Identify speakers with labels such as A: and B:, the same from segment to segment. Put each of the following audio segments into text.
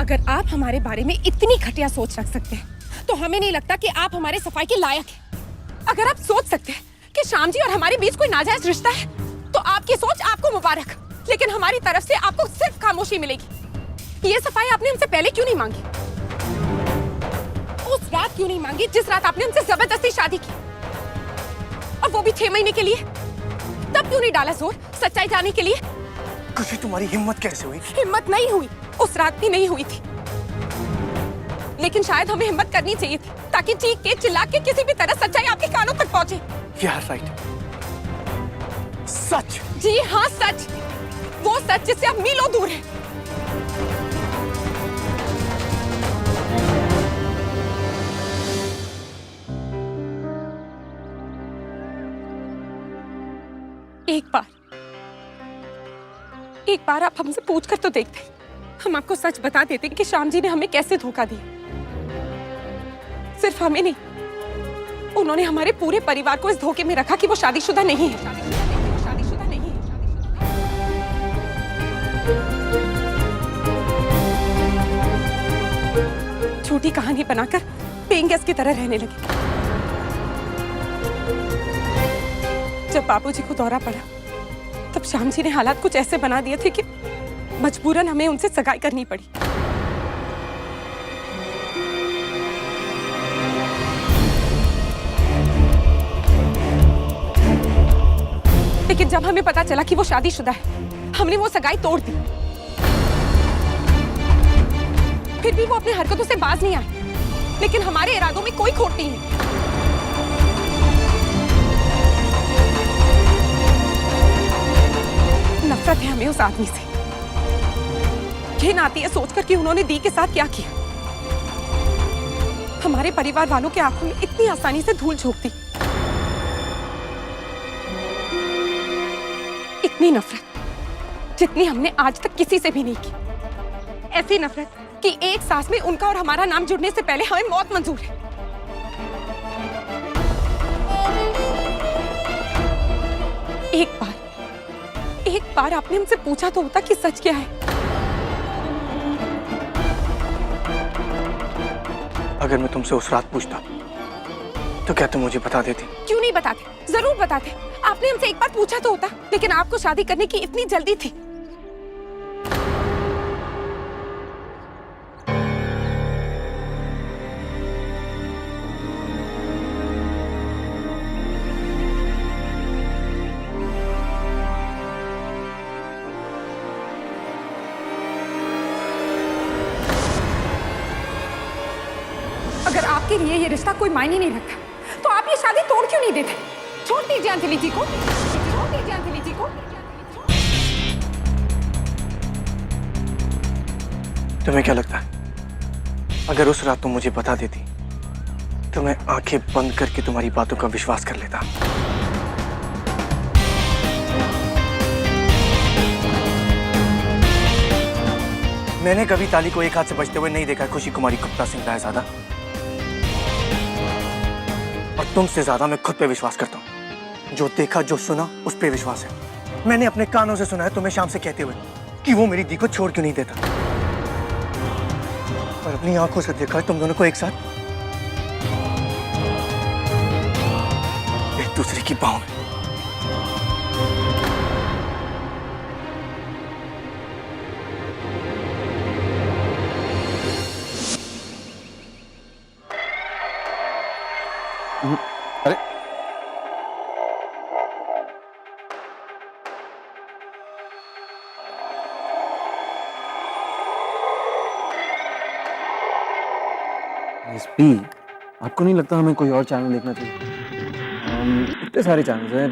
A: अगर आप हमारे बारे में इतनी घटिया सोच रख सकते हैं तो हमें नहीं लगता कि आप हमारे सफाई के लायक हैं। अगर आप सोच सकते हैं कि श्याम जी और हमारे बीच कोई नाजायज रिश्ता है तो आपकी सोच आपको मुबारक, लेकिन हमारी तरफ से आपको सिर्फ खामोशी मिलेगी। ये सफाई आपने हमसे पहले क्यों नहीं मांगी? उस रात क्यों नहीं मांगी जिस रात आपने हमसे जबरदस्ती शादी की, और वो भी 6 महीने के लिए? तब क्यों नहीं डाला जोर सच्चाई जाने के लिए?
B: खुशी, तुम्हारी हिम्मत कैसे हुई?
A: हिम्मत नहीं हुई, उस रात भी नहीं हुई थी, लेकिन शायद हमें हिम्मत करनी चाहिए थी ताकि चीख के चिल्ला के किसी भी तरह सच्चाई आपके कानों तक पहुंचे।
B: यार राइट, सच।
A: जी हाँ सच, वो सच जिससे आप मीलों दूर हैं। एक बार आप हमसे पूछकर तो देखते, हम आपको सच बता देते कि श्याम जी ने हमें कैसे धोखा दिया। सिर्फ हमें नहीं, उन्होंने हमारे पूरे परिवार को इस धोखे में रखा कि वो शादीशुदा नहीं है। शादीशुदा नहीं है। झूठी कहानी बनाकर पेइंग गेस्ट की तरह रहने लगे। जब बाबूजी को दौरा पड़ा तब श्याम जी ने हालात कुछ ऐसे बना दिए थे कि मजबूरन हमें उनसे सगाई करनी पड़ी। लेकिन जब हमें पता चला कि वो शादीशुदा है, हमने वो सगाई तोड़ दी। फिर भी वो अपनी हरकतों से बाज नहीं आए, लेकिन हमारे इरादों में कोई खोट नहीं है। नफरत है हमें उस आदमी से। घिन आती है सोचकर कि उन्होंने दी के साथ क्या किया। हमारे परिवार वालों के आंखों में इतनी आसानी से धूल झोंक दी। इतनी नफरत जितनी हमने आज तक किसी से भी नहीं की। ऐसी नफरत कि एक सांस में उनका और हमारा नाम जुड़ने से पहले हमें मौत मंजूर है। एक बार आपने हमसे पूछा तो होता कि सच क्या है।
B: अगर मैं तुमसे उस रात पूछता तो क्या तुम मुझे बता देती?
A: क्यों नहीं बताते, जरूर बताते। आपने हमसे एक बार पूछा तो होता, लेकिन आपको शादी करने की इतनी जल्दी थी। अगर आपके लिए ये रिश्ता कोई मायने नहीं रखता तो आप ये शादी तोड़ क्यों नहीं देते? छोड़ दीजिए अंजलि जी को, छोड़ दीजिए अंजलि जी को।
B: तुम्हें क्या लगता है अगर उस रात तुम मुझे बता देती तो मैं आंखें बंद करके तुम्हारी बातों का विश्वास कर लेता? मैंने कभी ताली को एक हाथ से बजते हुए नहीं देखा खुशी कुमारी गुप्ता सिंह रायजादा, और तुमसे ज्यादा मैं खुद पे विश्वास करता हूँ। जो देखा जो सुना उस पे विश्वास है। मैंने अपने कानों से सुना है तुम्हें शाम से कहते हुए कि वो मेरी दी को छोड़ क्यों नहीं देता, और अपनी आंखों से देखा है तुम दोनों को एक साथ एक दूसरे की बाहों में। अरे
C: एसपी, आपको नहीं लगता हमें कोई और चैनल देखना चाहिए? इतने सारे चैनल्स हैं।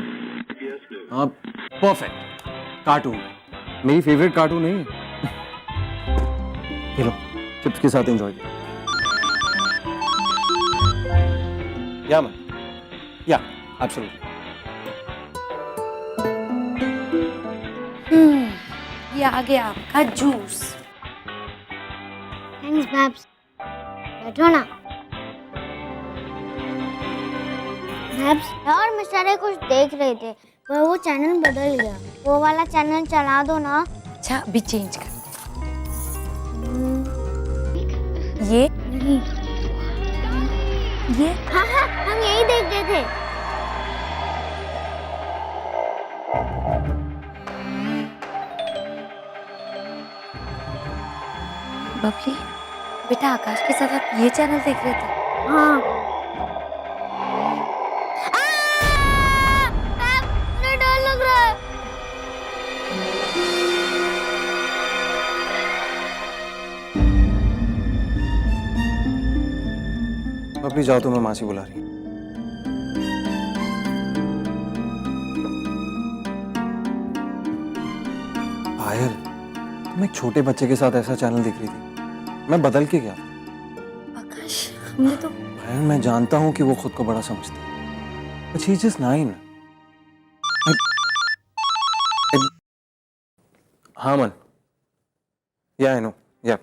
C: हाँ परफेक्ट, कार्टून मेरी फेवरेट कार्टून है। ये लो चिप्स के साथ एंजॉय। या मैम, या एब्सोल्युटली।
D: ये आ गया आपका जूस।
E: थैंक्स बैब्स, बैठो ना। बैब्स, और मैं सारे कुछ देख रहे थे पर वो चैनल बदल गया। वो वाला चैनल चला दो ना।
D: अच्छा अभी चेंज कर। ये
E: नहीं।
D: ये
E: हाँ हाँ, हम यही देख रहे थे।
D: बबली, बेटा आकाश के साथ आप ये चैनल देख रहे थे?
E: हाँ। मुझे डर लग रहा है।
C: बबली जाओ, तुम्हें मासी बुला रही है। आयर, तुम एक छोटे बच्चे के साथ ऐसा चैनल देख रही थी, मैं बदल के गया।
D: आकाश, हमने तो
C: आयर, मैं जानता हूँ कि वो खुद को बड़ा समझती है, but she's just 9. हाँ मन, yeah I know, yeah.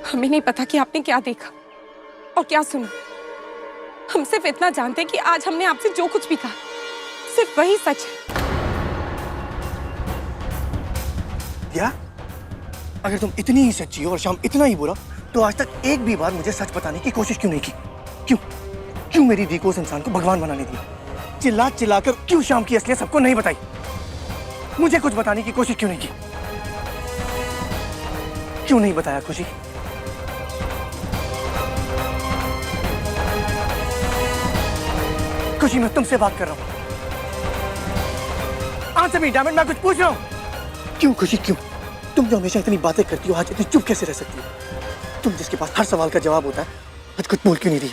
A: हमें नहीं पता कि आपने क्या देखा और क्या सुना। हम सिर्फ इतना जानते हैं कि आज हमने आपसे जो कुछ भी कहा सिर्फ वही सच है।
B: क्या? अगर तुम इतनी ही सच्ची हो और शाम इतना ही बुरा, तो आज तक एक भी बार मुझे सच बताने की कोशिश क्यों नहीं की? क्यों? क्यों मेरी दी को उस इंसान को भगवान बनाने दिया? चिल्ला चिल्लाकर क्यों शाम की असलियत सबको नहीं बताई? मुझे कुछ बताने की कोशिश क्यों नहीं की? क्यों नहीं बताया खुशी? खुशी, मैं तुमसे बात कर रहा हूं। आंसर मी, डैम इट, मैं कुछ पूछ रहा हूं। क्यों खुशी, क्यों? तुम जो हमेशा इतनी बातें करती हो, आज इतनी चुप कैसे रह सकती हो? तुम जिसके पास हर सवाल का जवाब होता है, आज कुछ बोल क्यों नहीं रही?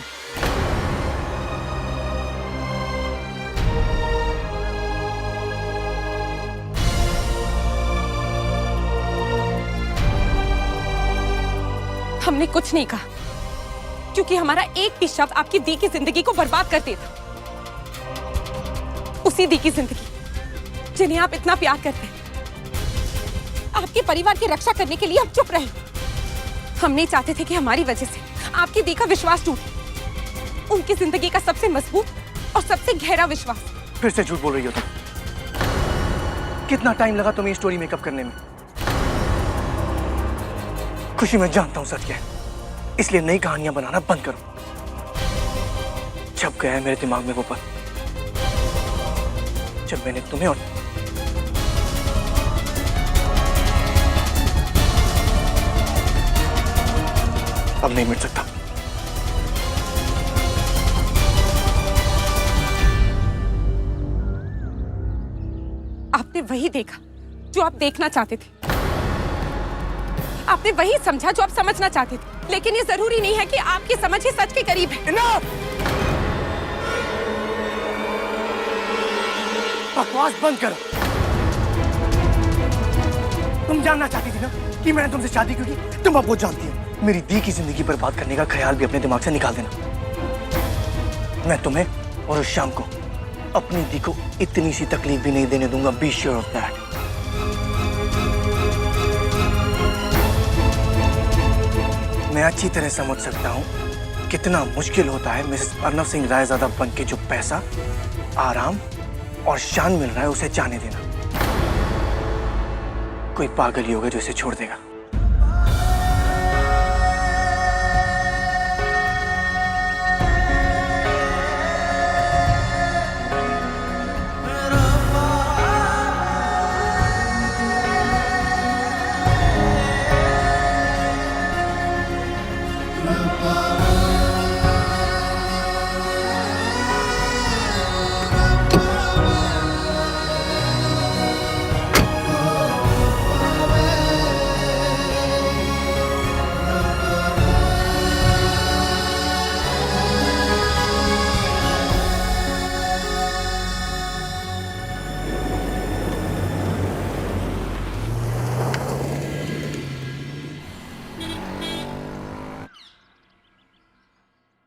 A: हमने कुछ नहीं कहा क्योंकि हमारा एक भी शब्द आपकी दी की जिंदगी को बर्बाद कर देता। उसी दी की जिंदगी जिन्हें आप इतना प्यार करते हैं। आपके परिवार की रक्षा करने के लिए हम चुप रहे। हम नहीं चाहते थे कि हमारी वजह से आपकी दी का विश्वास टूटे। उनकी जिंदगी का सबसे मजबूत और सबसे गहरा विश्वास।
B: फिर से झूठ बोल रही हो तुम। कितना टाइम लगा तुम्हें ये स्टोरी मेकअप करने में? खुशी, मैं जानता हूं सच क्या है, इसलिए नई कहानियां बनाना बंद करो। छप गया है मेरे दिमाग में वो पल जब मैंने तुम्हें और अब नहीं मिट सकता।
A: आपने वही देखा जो आप देखना चाहते थे। आपने वही समझा जो आप समझना चाहते थे। लेकिन ये जरूरी नहीं है कि आपकी समझ ही सच के करीब है।
B: Enough! बकवास बंद करो। तुम जानना चाहती थी ना कि मैंने तुमसे शादी क्यों की? तुम अब वो जानती हो। मेरी दी की जिंदगी बर्बाद करने का ख्याल भी अपने दिमाग से निकाल देना। मैं तुम्हें और उस शाम को अपनी दी को इतनी सी तकलीफ भी नहीं देने दूंगा। Be sure of that. मैं अच्छी तरह समझ सकता हूँ कितना मुश्किल होता है मिसेस अर्नव सिंह रायजादा बन के जो पैसा, आराम और शान मिल रहा है उसे जाने देना। कोई पागल ही होगा जो इसे छोड़ देगा।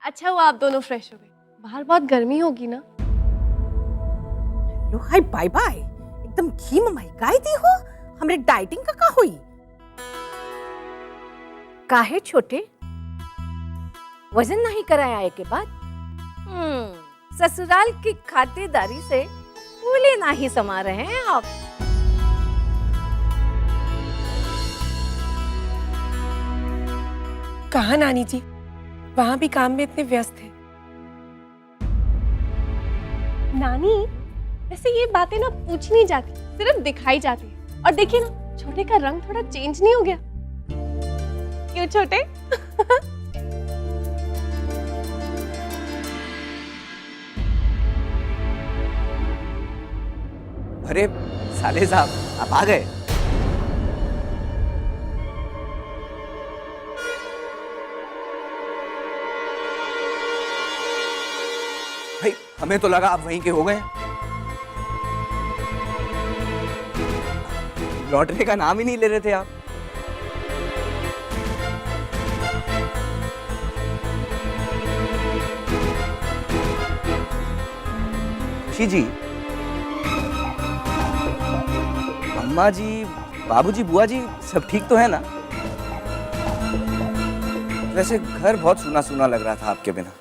F: अच्छा हुआ आप दोनों फ्रेश हो गए। बाहर बहुत गर्मी होगी ना।
G: लो हाय बाय बाय, एकदम घी में महकाई दी हो। हमरे डाइटिंग का हुई काहे छोटे, वजन नहीं कराया के बाद ससुराल की खातिरदारी से फूले नहीं समा रहे हैं आप।
A: कहा नानी जी, वहां भी काम में इतने व्यस्त थे।
F: नानी, वैसे ये बातें ना पूछनी जाती, सिर्फ दिखाई जाती है। और देखिए ना, छोटे का रंग थोड़ा चेंज नहीं हो गया? क्यों छोटे?
H: अरे साले साहब, आप आ गए। भाई हमें तो लगा आप वहीं के हो गए। लौटने का नाम ही नहीं ले रहे थे आप। खुशी जी, अम्मा जी, बाबूजी, बुआ जी सब ठीक तो है ना? वैसे घर बहुत सूना सूना लग रहा था आपके बिना।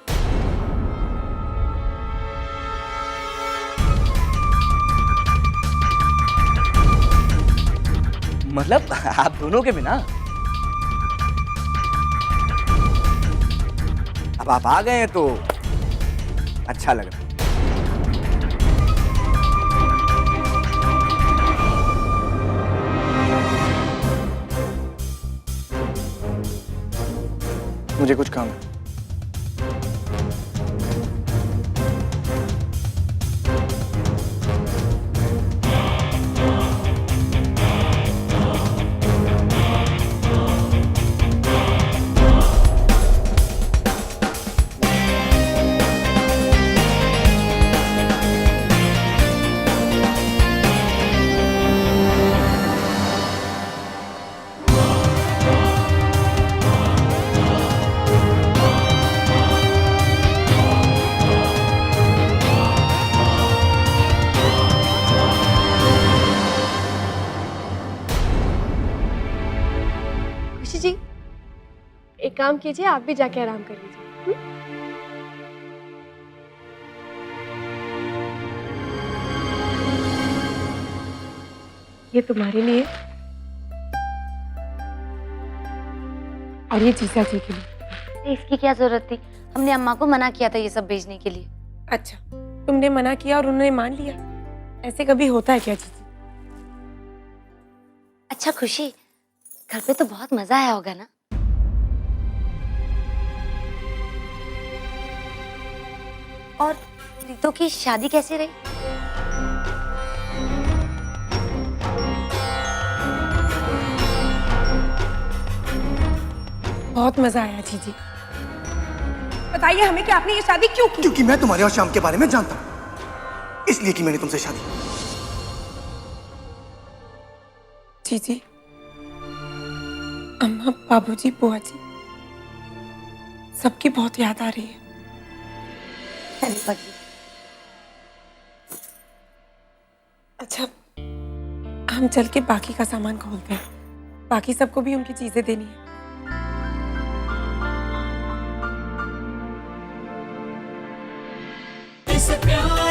H: मतलब आप दोनों के बिना? अब आप आ गए हैं तो अच्छा लग रहा है।
B: मुझे कुछ काम है।
F: खुशी जी, एक काम कीजिए, आप भी जाके आराम कर लीजिए। ये तुम्हारे लिए और ये जीजा जी के लिए।
D: इसकी क्या जरूरत थी? हमने अम्मा को मना किया था ये सब भेजने के लिए।
A: अच्छा, तुमने मना किया और उन्होंने मान लिया? ऐसे कभी होता है क्या जीजी?
D: अच्छा खुशी, घर पे तो बहुत मजा आया होगा ना? और रितु की शादी कैसी रही?
A: बहुत मजा आया जीजी। बताइए हमें कि आपने ये शादी क्यों की?
B: क्योंकि मैं तुम्हारे और श्याम के बारे में जानता हूं, इसलिए कि मैंने तुमसे शादी की।
A: जीजी, अम्मा, बाबूजी, बुआ जी सबकी बहुत याद आ रही है।
D: अरे बगी,
A: अच्छा, हम चल के बाकी का सामान खोलते हैं। बाकी सबको भी उनकी चीजें देनी है।
I: इस प्यार